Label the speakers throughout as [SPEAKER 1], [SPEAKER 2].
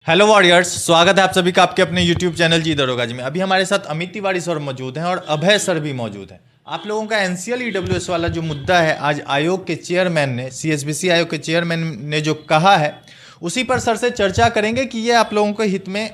[SPEAKER 1] Hello warriors, स्वागत है आप सभी का आपके अपने यूट्यूब चैनल जी दरोगा जी में। अभी हमारे साथ अमित तिवारी सर मौजूद हैं और अभय सर भी मौजूद हैं। आप लोगों का एनसीएल ईडब्ल्यूएस वाला जो मुद्दा है, आज आयोग के चेयरमैन ने, सीएसबीसी आयोग के चेयरमैन ने जो कहा है, उसी पर सर से चर्चा करेंगे कि ये आप लोगों के हित में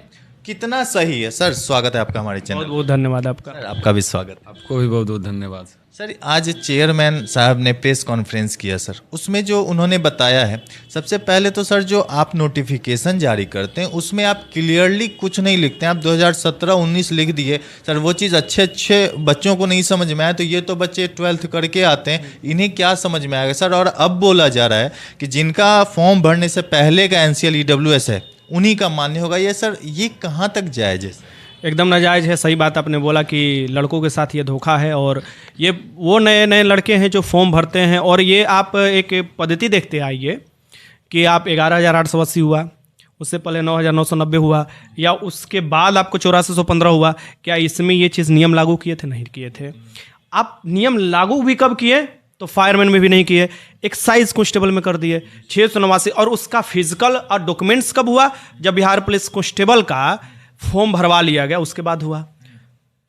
[SPEAKER 1] कितना सही है। सर, स्वागत है आपका हमारे चैनल।
[SPEAKER 2] बहुत बहुत धन्यवाद आपका।
[SPEAKER 1] सर, आपका भी स्वागत।
[SPEAKER 3] आपको भी बहुत बहुत धन्यवाद।
[SPEAKER 1] सर, आज चेयरमैन साहब ने प्रेस कॉन्फ्रेंस किया सर, उसमें जो उन्होंने बताया है, सबसे पहले तो सर जो आप नोटिफिकेशन जारी करते हैं उसमें आप क्लियरली कुछ नहीं लिखते हैं। आप 2017-19 लिख दिए सर, वो चीज़ अच्छे बच्चों को नहीं समझ में आया, तो ये तो बच्चे 12th करके आते हैं, इन्हें क्या समझ में आएगा सर। और अब बोला जा रहा है कि जिनका फॉर्म भरने से पहले का एनसीएल ईडब्ल्यूएस है उन्हीं का मान्य होगा। ये सर, ये कहाँ तक जायज़ है?
[SPEAKER 2] एकदम नाजायज़ है। सही बात आपने बोला कि लड़कों के साथ ये धोखा है, और ये वो नए नए लड़के हैं जो फॉर्म भरते हैं। और ये आप एक पद्धति देखते आइए कि आप 11,880 हुआ, उससे पहले 9,990 हुआ, या उसके बाद आपको 8415 हुआ। क्या इसमें ये चीज़ नियम लागू किए थे? नहीं किए थे। आप नियम लागू भी कब किए? तो फायरमैन में भी नहीं किए, एक्साइज कांस्टेबल में कर दिए 689। और उसका फिजिकल और डॉक्यूमेंट्स कब हुआ? जब बिहार पुलिस कांस्टेबल का फॉर्म भरवा लिया गया, उसके बाद हुआ।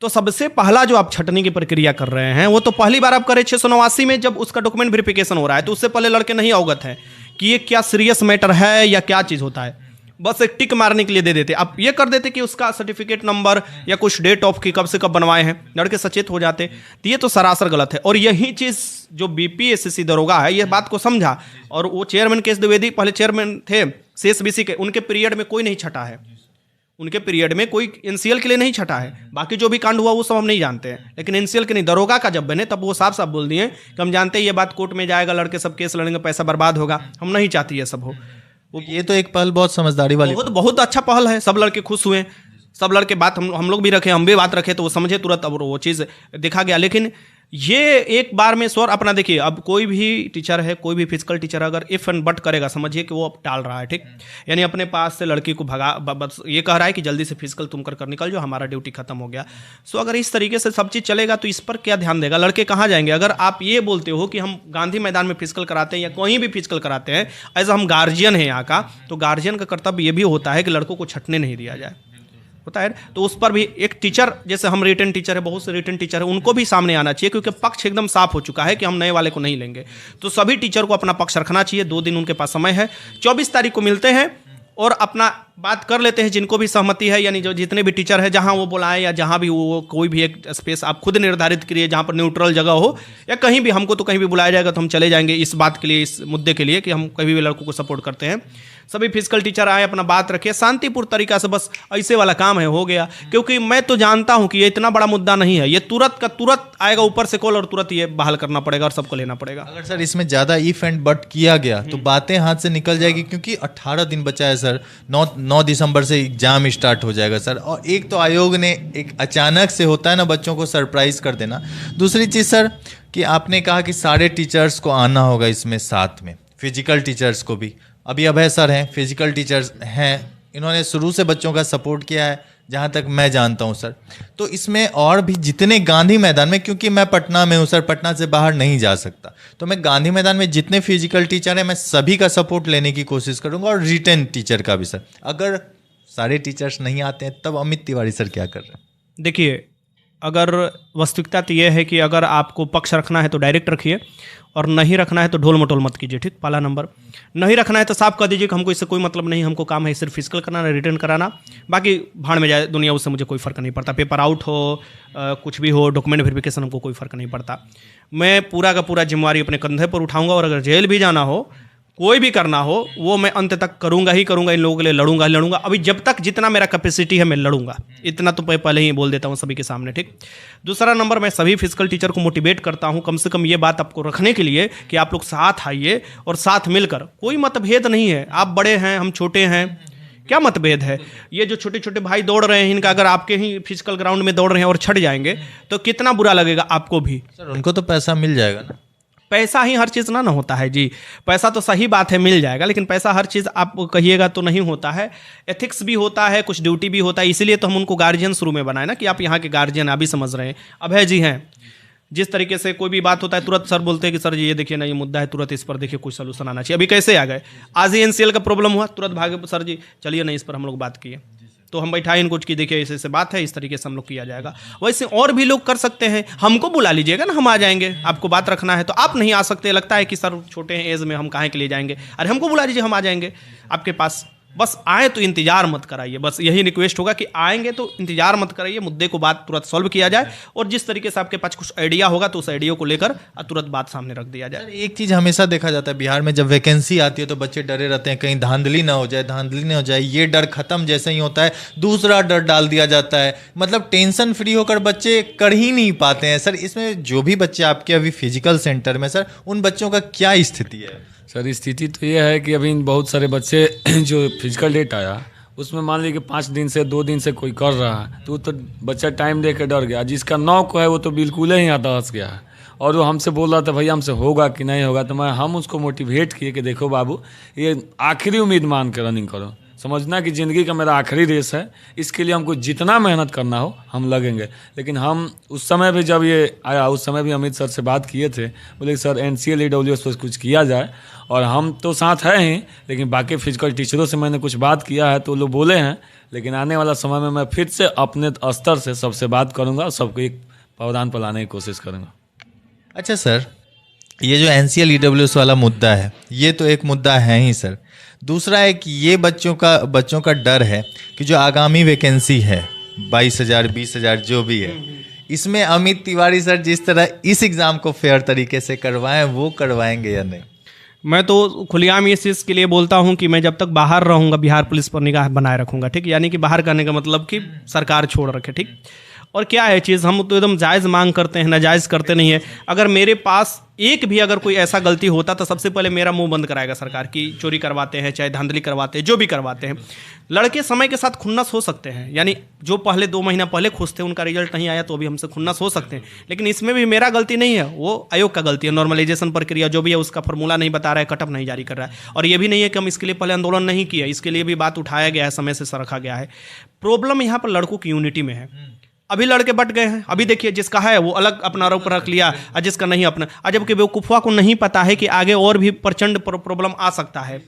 [SPEAKER 2] तो सबसे पहला जो आप छटनी की प्रक्रिया कर रहे हैं, वो तो पहली बार आप करें 689 में, जब उसका डॉक्यूमेंट वेरिफिकेशन हो रहा है। तो उससे पहले लड़के नहीं अवगत हैं कि ये क्या सीरियस मैटर है या क्या चीज़ होता है। बस एक टिक मारने के लिए दे देते। आप ये कर देते कि उसका सर्टिफिकेट नंबर या कुछ डेट ऑफ की कब से कब बनवाए हैं, लड़के सचेत हो जाते। तो ये तो सरासर गलत है। और यही चीज़ जो बीपीएससी दरोगा है, ये बात को समझा। और वो चेयरमैन केस द्विवेदी पहले चेयरमैन थे सीएसबीसी के, उनके पीरियड में कोई नहीं छटा है। उनके पीरियड में कोई एनसीएल के लिए नहीं छटा है। बाकी जो भी कांड हुआ वो सब हम नहीं जानते हैं, लेकिन एनसीएल के नहीं, दरोगा का जब बने तब वो साफ साफ बोल दिए कि हम जानते हैं ये बात कोर्ट में जाएगा, लड़के सब केस लड़ेंगे, पैसा बर्बाद होगा, हम नहीं चाहते ये सब हो।
[SPEAKER 1] ये तो एक पहल बहुत समझदारी वाली,
[SPEAKER 2] बहुत अच्छा पहल है। सब लड़के खुश हुए, सब लड़के बात हम लोग भी रखे, हम भी बात रखे, तो वो समझे तुरंत, अब वो चीज़ देखा गया। लेकिन ये एक बार में स्वर अपना देखिए, अब कोई भी टीचर है, कोई भी फिजिकल टीचर अगर इफ एंड बट करेगा, समझिए कि वो अब टाल रहा है, ठीक। यानी अपने पास से लड़की को भगा, बस ये कह रहा है कि जल्दी से फिजिकल तुम कर निकल जाओ, हमारा ड्यूटी खत्म हो गया। सो अगर इस तरीके से सब चीज़ चलेगा तो इस पर क्या ध्यान देगा? लड़के कहाँ जाएंगे? अगर आप ये बोलते हो कि हम गांधी मैदान में फिजिकल कराते हैं या कहीं भी फिजिकल कराते हैं, एज हम गार्जियन हैं यहाँ का, तो गार्जियन का कर्तव्य ये भी होता है कि लड़कों को छटने नहीं दिया जाए, होता है। तो उस पर भी एक टीचर, जैसे हम रिटर्न टीचर है, बहुत से रिटर्न टीचर है, उनको भी सामने आना चाहिए, क्योंकि पक्ष एकदम साफ हो चुका है कि हम नए वाले को नहीं लेंगे। तो सभी टीचर को अपना पक्ष रखना चाहिए। 2 दिन उनके पास समय है, 24 तारीख को मिलते हैं और अपना बात कर लेते हैं, जिनको भी सहमति है, यानी जो जितने भी टीचर है, जहां वो बुलाएं या जहां भी वो, कोई भी एक स्पेस आप खुद निर्धारित करिए जहां पर न्यूट्रल जगह हो, या कहीं भी हमको तो कहीं भी बुलाया जाएगा तो हम चले जाएंगे इस बात के लिए, इस मुद्दे के लिए कि हम कभी भी लड़कों को सपोर्ट करते हैं। सभी फिजिकल टीचर आए, अपना बात रखिए शांतिपूर्ण तरीका से, बस ऐसे वाला काम है, हो गया। क्योंकि मैं तो जानता हूं कि ये इतना बड़ा मुद्दा नहीं है, ये तुरंत का तुरंत आएगा ऊपर से कॉल और तुरंत ये बहाल करना पड़ेगा और सबको लेना पड़ेगा।
[SPEAKER 1] अगर सर इसमें ज़्यादा इफ एंड बट किया गया तो बातें हाथ से निकल जाएगी, क्योंकि 18 दिन बचा है सर, 9 दिसंबर से एग्जाम स्टार्ट हो जाएगा सर। और एक तो आयोग ने एक अचानक से होता है ना, बच्चों को सरप्राइज कर देना। दूसरी चीज़ सर कि आपने कहा कि सारे टीचर्स को आना होगा इसमें, साथ में फिजिकल टीचर्स को भी। अभी अभय सर हैं, फिजिकल टीचर्स हैं, इन्होंने शुरू से बच्चों का सपोर्ट किया है जहाँ तक मैं जानता हूँ सर। तो इसमें और भी जितने गांधी मैदान में, क्योंकि मैं पटना में हूँ सर, पटना से बाहर नहीं जा सकता, तो मैं गांधी मैदान में जितने फिजिकल टीचर हैं, मैं सभी का सपोर्ट लेने की कोशिश करूँगा, और रिटर्न टीचर का भी सर। अगर सारे टीचर्स नहीं आते हैं तब अमित तिवारी सर क्या कर रहे हैं?
[SPEAKER 2] देखिए, अगर वास्तविकता तो यह है कि अगर आपको पक्ष रखना है तो डायरेक्ट रखिए, और नहीं रखना है तो ढोल मटोल मत कीजिए, ठीक। पहला नंबर, नहीं रखना है तो साफ कह दीजिए कि हमको इससे कोई मतलब नहीं, हमको काम है सिर्फ फिजिकल कराना, रिटर्न कराना, बाकी भाड़ में जाए दुनिया, उससे मुझे कोई फ़र्क नहीं पड़ता। पेपर आउट हो, कुछ भी हो, डॉक्यूमेंट वेरिफिकेशन, हमको कोई फ़र्क नहीं पड़ता। मैं पूरा का पूरा जिम्मेवारी अपने कंधे पर उठाऊंगा, और अगर जेल भी जाना हो, कोई भी करना हो, वो मैं अंत तक करूंगा ही करूंगा, इन लोगों के लिए लड़ूंगा। अभी जब तक जितना मेरा कैपेसिटी है मैं लड़ूंगा, इतना तो मैं पहले ही बोल देता हूं सभी के सामने, ठीक। दूसरा नंबर, मैं सभी फिजिकल टीचर को मोटिवेट करता हूं, कम से कम ये बात आपको रखने के लिए कि आप लोग साथ आइए और साथ मिलकर, कोई मतभेद नहीं है। आप बड़े हैं, हम छोटे हैं, क्या मतभेद है? ये जो छोटे छोटे भाई दौड़ रहे हैं, इनका अगर आपके ही फिजिकल ग्राउंड में दौड़ रहे हैं और छट जाएंगे तो कितना बुरा लगेगा आपको भी।
[SPEAKER 1] सर उनको तो पैसा मिल जाएगा ना?
[SPEAKER 2] पैसा ही हर चीज़ ना होता है जी। पैसा तो सही बात है, मिल जाएगा, लेकिन पैसा हर चीज़ आप कहिएगा तो नहीं होता है। एथिक्स भी होता है, कुछ ड्यूटी भी होता है, इसीलिए तो हम उनको गार्जियन शुरू में बनाए ना, कि आप यहाँ के गार्जियन, अभी समझ रहे हैं। अभय जी हैं, जिस तरीके से कोई भी बात होता है तुरंत सर बोलते हैं कि सर जी ये देखिए ना, ये मुद्दा है, तुरंत इस पर देखिए कुछ सोल्यूशन आना चाहिए। अभी कैसे आ गए, आज ही एनसीएल का प्रॉब्लम हुआ, तुरंत भागे सर जी चलिए ना इस पर हम लोग बात किए, तो हम बैठाए इनको कि देखिए ऐसे ऐसे बात है, इस तरीके से हम लोग किया जाएगा। वैसे और भी लोग कर सकते हैं, हमको बुला लीजिएगा ना, हम आ जाएंगे। आपको बात रखना है तो आप नहीं आ सकते, लगता है कि सर छोटे हैं एज में, हम काहे के लिए जाएंगे, अरे हमको बुला लीजिए, हम आ जाएंगे आपके पास। बस आए तो इंतजार मत कराइए, बस यही रिक्वेस्ट होगा कि आएंगे तो इंतजार मत कराइए, मुद्दे को बात तुरंत सॉल्व किया जाए, और जिस तरीके से आपके पास कुछ आइडिया होगा तो उस आइडिया को लेकर तुरंत बात सामने रख दिया जाए।
[SPEAKER 1] एक चीज हमेशा देखा जाता है बिहार में, जब वैकेंसी आती है तो बच्चे डरे रहते हैं कहीं धांधली ना हो जाए, ये डर खत्म जैसे ही होता है दूसरा डर डाल दिया जाता है, मतलब टेंशन फ्री होकर बच्चे कर ही नहीं पाते हैं। सर इसमें जो भी बच्चे आपके अभी फिजिकल सेंटर में, सर उन बच्चों का क्या स्थिति है?
[SPEAKER 3] सर स्थिति तो ये है कि अभी बहुत सारे बच्चे जो फिजिकल डेट आया उसमें मान लीजिए कि 5 दिन से 2 दिन से कोई कर रहा है तो बच्चा टाइम दे के डर गया। जिसका 9 को है वो तो बिल्कुल ही यहाँ दस गया है, और वो हमसे बोल रहा था भैया हमसे होगा कि नहीं होगा, तो हम उसको मोटिवेट किए कि देखो बाबू ये आखिरी उम्मीद मान के रनिंग करो, समझना कि ज़िंदगी का मेरा आखिरी रेस है, इसके लिए हमको जितना मेहनत करना हो हम लगेंगे। लेकिन हम उस समय भी जब ये आया उस समय भी अमित सर से बात किए थे, बोले सर NCL EWS पर कुछ किया जाए, और हम तो साथ हैं ही, लेकिन बाकी फिजिकल टीचरों से मैंने कुछ बात किया है तो लोग बोले हैं, लेकिन आने वाला समय में मैं फिर से अपने स्तर से सबसे बात करूँगा और सबको एक प्रावधान पर लाने की कोशिश करूँगा।
[SPEAKER 1] अच्छा सर, ये जो NCL EWS वाला मुद्दा है ये तो एक मुद्दा है ही सर, दूसरा है कि ये बच्चों का डर है कि जो आगामी वैकेंसी है 22,000 20,000 जो भी है, इसमें अमित तिवारी सर जिस तरह इस एग्ज़ाम को फेयर तरीके से करवाएं वो करवाएंगे या नहीं?
[SPEAKER 2] मैं तो खुलेआम इस चीज़ के लिए बोलता हूं कि मैं जब तक बाहर रहूंगा बिहार पुलिस पर निगाह बनाए रखूंगा, ठीक, यानी कि बाहर करने का मतलब कि सरकार छोड़ रखे, ठीक। और क्या है चीज़, हम तो एकदम जायज़ मांग करते हैं, नाजायज़ करते नहीं है। अगर मेरे पास एक भी अगर कोई ऐसा गलती होता तो सबसे पहले मेरा मुंह बंद कराएगा सरकार की चोरी करवाते हैं, चाहे धांधली करवाते हैं, जो भी करवाते हैं। लड़के समय के साथ खुन्नस हो सकते हैं, यानी जो पहले 2 महीना पहले खुश थे उनका रिजल्ट नहीं आया तो अभी हमसे खुन्नस हो सकते हैं, लेकिन इसमें भी मेरा गलती नहीं है, वो आयोग का गलती है। नॉर्मलाइजेशन प्रक्रिया जो भी है उसका फॉर्मूला नहीं बता रहा है, कटअप नहीं जारी कर रहा है, और ये भी नहीं है कि हम इसके लिए पहले आंदोलन नहीं किया, इसके लिए भी बात उठाया गया है, समय से रखा गया है। प्रॉब्लम यहाँ पर लड़कों की यूनिटी में है। अभी लड़के बट गए हैं, अभी देखिए जिसका है वो अलग अपना आरोप रख लिया और जिसका नहीं अपना, जबकि बेवकूफ़ा को नहीं पता है कि आगे और भी प्रचंड प्रॉब्लम आ सकता है,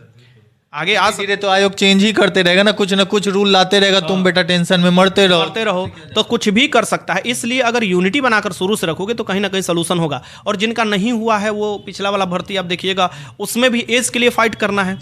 [SPEAKER 2] आगे आ सकते।
[SPEAKER 1] तो आयोग चेंज ही करते रहेगा ना कुछ रूल लाते रहेगा, तुम बेटा टेंशन में मरते रहो
[SPEAKER 2] तो कुछ भी कर सकता है। इसलिए अगर यूनिटी बनाकर शुरू से रखोगे तो कहीं ना कहीं सोल्यूशन होगा। और जिनका नहीं हुआ है वो पिछला वाला भर्ती आप देखिएगा, उसमें भी एज के लिए फाइट करना है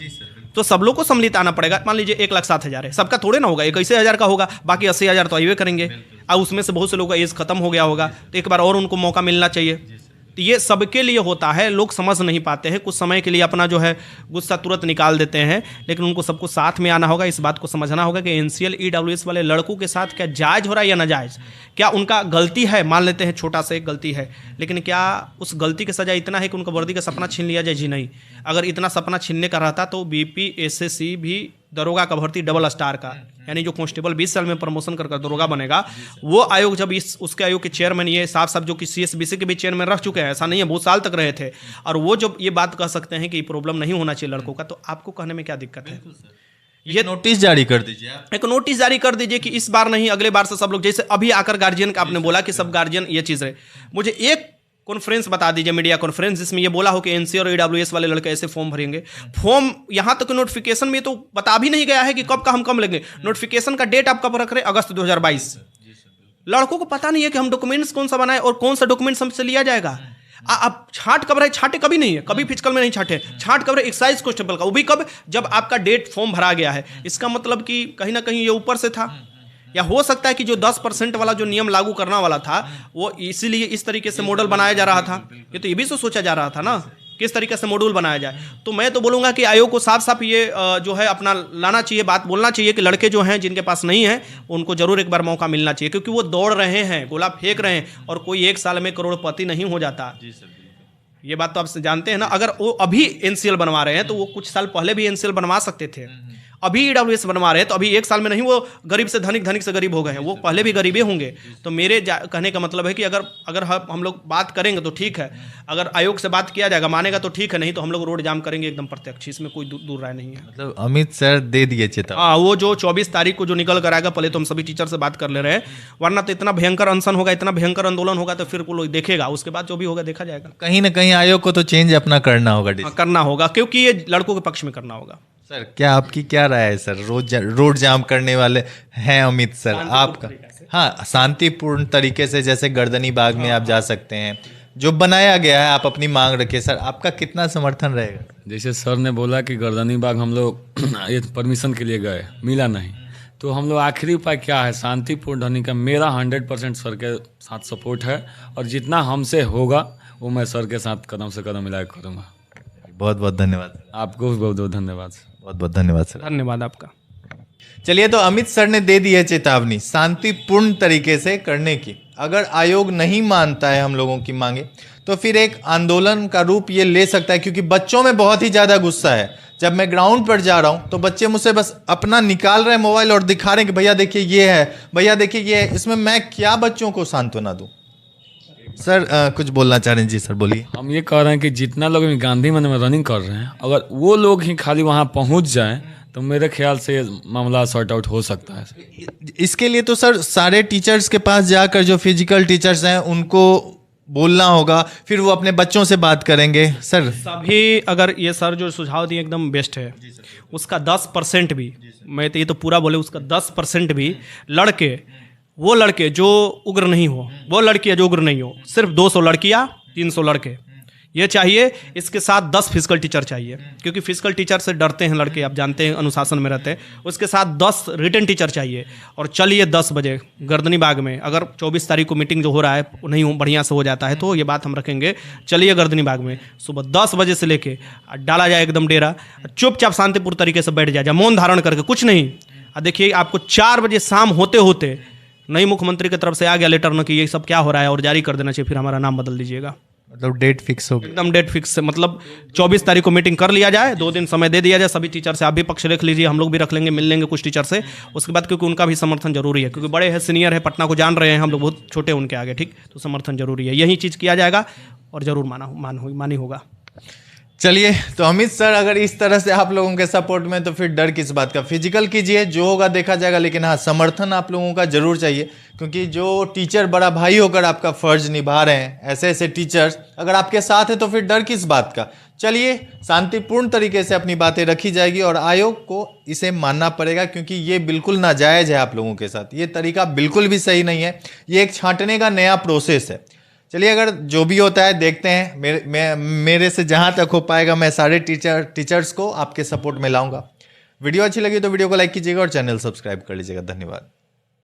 [SPEAKER 2] तो सब लोग को सम्मिलित आना पड़ेगा। मान लीजिए 1,07,000 है, सबका थोड़े ना होगा, 21,000 का होगा, बाकी 80,000 तो आइए करेंगे, और उसमें से बहुत से लोगों का एज खत्म हो गया होगा, तो एक बार और उनको मौका मिलना चाहिए। तो ये सबके लिए होता है, लोग समझ नहीं पाते हैं, कुछ समय के लिए अपना जो है गुस्सा तुरंत निकाल देते हैं, लेकिन उनको सबको साथ में आना होगा। इस बात को समझना होगा कि NCL EWS वाले लड़कों के साथ क्या जायज़ हो रहा है या नाजायज़, क्या उनका गलती है, मान लेते हैं छोटा सा एक गलती है, लेकिन क्या उस गलती की सज़ा इतना है कि उनका वर्दी का सपना छीन लिया जाए? जी नहीं। अगर इतना सपना छीनने का रहता तो BP SSC भी दरोगा का भर्ती डबल स्टार का, यानी जो कांस्टेबल 20 साल में प्रमोशन कर दरोगा बनेगा, वो आयोग जब उसके आयोग के चेयरमैन ये साफ जो कि CSBC के भी चेयरमैन रह चुके हैं, ऐसा नहीं है बहुत साल तक रहे थे, और वो जब ये बात कह सकते हैं कि प्रॉब्लम नहीं होना चाहिए लड़कों का, तो आपको कहने में क्या दिक्कत है?
[SPEAKER 1] ये नोटिस जारी कर दीजिए,
[SPEAKER 2] एक नोटिस जारी कर दीजिए कि इस बार नहीं अगले बार से सब लोग, जैसे अभी आकर गार्जियन का आपने बोला कि सब गार्जियन ये चीज़ है, मुझे एक कॉन्फ्रेंस बता दीजिए, मीडिया कॉन्फ्रेंस, जिसमें ये बोला हो कि NCL और EWS वाले लड़के ऐसे फॉर्म भरेंगे। फॉर्म यहाँ तक नोटिफिकेशन में तो बता भी नहीं गया है कि कब का हम कम लेंगे। नोटिफिकेशन का डेट आप कब रख रहे हैं? अगस्त 2022। लड़कों को पता नहीं है कि हम डॉक्यूमेंट्स कौन सा बनाए और कौन सा डॉक्यूमेंट्स हमसे लिया जाएगा। आप छांट कब रहे? छांटे कभी नहीं है, कभी फिजिकल में नहीं छांटे। छांट कब रहे? एक्साइज कांस्टेबल का, वो भी कब? जब आपका डेट फॉर्म भरा गया है। इसका मतलब कि कहीं ना कहीं ये ऊपर से था, या हो सकता है कि जो 10% वाला जो नियम लागू करना वाला था वो इसीलिए इस तरीके से मॉडल बनाया जा रहा था। ये तो ये भी तो सोचा जा रहा था ना किस तरीके से मॉड्यूल बनाया जाए। तो मैं तो बोलूँगा कि आयोग को साफ साफ ये जो है अपना लाना चाहिए, बात बोलना चाहिए कि लड़के जो हैं जिनके पास नहीं है उनको जरूर एक बार मौका मिलना चाहिए, क्योंकि वो दौड़ रहे हैं, गोला फेंक रहे हैं, और कोई 1 साल में करोड़पति नहीं हो जाता। ये बात तो आप जानते हैं ना। अगर वो अभी NCL बनवा रहे हैं तो वो कुछ साल पहले भी NCL बनवा सकते थे। अभी ईडब्ल्यूएस बनवा रहे हैं, तो अभी 1 साल में नहीं वो गरीब से धनिक, धनिक से गरीब हो गए हैं, वो पहले भी गरीबे होंगे। तो मेरे कहने का मतलब है कि अगर हम लोग बात करेंगे तो ठीक है, अगर आयोग से बात किया जाएगा मानेगा तो ठीक है, नहीं तो हम लोग रोड जाम करेंगे एकदम प्रत्यक्ष, इसमें कोई दूर राय नहीं है।
[SPEAKER 1] मतलब अमित सर दे दिए चेतावनी।
[SPEAKER 2] हाँ, वो जो 24 तारीख को जो निकल कर आएगा, पहले तो हम सभी टीचर से बात कर ले रहे हैं, वरना तो इतना भयंकर अनशन होगा, इतना भयंकर आंदोलन होगा, तो फिर वो लोग देखेगा, उसके बाद जो भी होगा देखा जाएगा।
[SPEAKER 1] कहीं ना कहीं आयोग को तो चेंज अपना करना होगा।
[SPEAKER 2] करना होगा, क्योंकि ये लड़कों के पक्ष में करना होगा।
[SPEAKER 1] सर क्या आपकी क्या राय है सर, रोड जाम करने वाले हैं अमित सर, आपका? हाँ, शांतिपूर्ण तरीके से, जैसे गर्दनी बाग में आप जा सकते हैं, जो बनाया गया है, आप अपनी मांग रखिए। सर आपका कितना समर्थन रहेगा?
[SPEAKER 3] जैसे सर ने बोला कि गर्दनी बाग हम लोग ये परमिशन के लिए गए, मिला नहीं, तो हम लोग आखिरी उपाय क्या है, शांतिपूर्ण ढंग का। मेरा 100% सर के साथ सपोर्ट है, और जितना हमसे होगा वो मैं सर के साथ कदम से कदम मिला के करूँगा।
[SPEAKER 1] बहुत बहुत धन्यवाद।
[SPEAKER 3] आपको भी बहुत बहुत धन्यवाद।
[SPEAKER 1] बहुत बहुत धन्यवाद सर।
[SPEAKER 2] धन्यवाद आपका।
[SPEAKER 1] चलिए, तो अमित सर ने दे दी है चेतावनी शांतिपूर्ण तरीके से करने की। अगर आयोग नहीं मानता है हम लोगों की मांगे, तो फिर एक आंदोलन का रूप ये ले सकता है, क्योंकि बच्चों में बहुत ही ज़्यादा गुस्सा है। जब मैं ग्राउंड पर जा रहा हूँ तो बच्चे मुझसे बस अपना निकाल रहे हैं मोबाइल और दिखा रहे हैं कि भैया देखिए ये है, भैया देखिए ये है। इसमें मैं क्या बच्चों को सांत्वना दूँ? सर कुछ बोलना चाह रहे हैं? जी सर बोलिए।
[SPEAKER 3] हम ये कह रहे हैं कि जितना लोग गांधी मैदान में रनिंग कर रहे हैं, अगर वो लोग ही खाली वहाँ पहुँच जाएं तो मेरे ख्याल से मामला सॉर्ट आउट हो सकता है।
[SPEAKER 1] इसके लिए तो सर सारे टीचर्स के पास जाकर, जो फिजिकल टीचर्स हैं उनको बोलना होगा, फिर वो अपने बच्चों से बात करेंगे। सर
[SPEAKER 2] सभी, अगर ये सर जो सुझाव दिए एकदम बेस्ट है, उसका 10% भी, मैं तो ये तो पूरा बोले, उसका 10% भी वो लड़के जो उग्र नहीं हो, वो लड़कियाँ जो उग्र नहीं हो, सिर्फ 200 लड़कियाँ 300 लड़के ये चाहिए। इसके साथ 10 फिजिकल टीचर चाहिए, क्योंकि फिजिकल टीचर से डरते हैं लड़के, आप जानते हैं, अनुशासन में रहते हैं। उसके साथ 10 रिटन टीचर चाहिए। और चलिए 10 बजे गर्दनी बाग में, अगर 24 तारीख को मीटिंग जो हो रहा है नहीं बढ़िया से हो जाता है तो ये बात हम रखेंगे, चलिए गर्दनी बाग में सुबह 10 बजे से लेके डाला जाए एकदम डेरा, चुपचाप शांतिपूर्ण तरीके से बैठ जाए, मौन धारण करके, कुछ नहीं। देखिए आपको 4 बजे शाम होते होते नई मुख्यमंत्री की तरफ से आ गया लेटर न कि ये सब क्या हो रहा है और जारी कर देना चाहिए, फिर हमारा नाम बदल दीजिएगा।
[SPEAKER 1] मतलब डेट फिक्स हो गई,
[SPEAKER 2] एकदम डेट फिक्स है। मतलब 24 तारीख को मीटिंग कर लिया जाए, 2 दिन समय दे दिया जाए सभी टीचर से। आप भी पक्ष रख लीजिए, हम लोग भी रख लेंगे, मिल लेंगे कुछ टीचर से उसके बाद, क्योंकि उनका भी समर्थन जरूरी है, क्योंकि बड़े हैं, सीनियर है, पटना को जान रहे हैं, हम लोग बहुत छोटे उनके आगे, ठीक, तो समर्थन जरूरी है। यही चीज़ किया जाएगा और जरूर मानी होगा।
[SPEAKER 1] चलिए, तो अमित सर अगर इस तरह से आप लोगों के सपोर्ट में, तो फिर डर किस बात का? फिजिकल कीजिए, जो होगा देखा जाएगा, लेकिन हाँ, समर्थन आप लोगों का जरूर चाहिए, क्योंकि जो टीचर बड़ा भाई होकर आपका फर्ज निभा रहे हैं, ऐसे ऐसे टीचर्स अगर आपके साथ है तो फिर डर किस बात का? चलिए, शांतिपूर्ण तरीके से अपनी बातें रखी जाएगी और आयोग को इसे मानना पड़ेगा, क्योंकि ये बिल्कुल नाजायज़ है आप लोगों के साथ। ये तरीका बिल्कुल भी सही नहीं है, ये एक छांटने का नया प्रोसेस है। चलिए, अगर जो भी होता है देखते हैं। मेरे से जहाँ तक हो पाएगा मैं सारे टीचर्स को आपके सपोर्ट में लाऊंगा। वीडियो अच्छी लगी तो वीडियो को लाइक कीजिएगा और चैनल सब्सक्राइब कर लीजिएगा। धन्यवाद।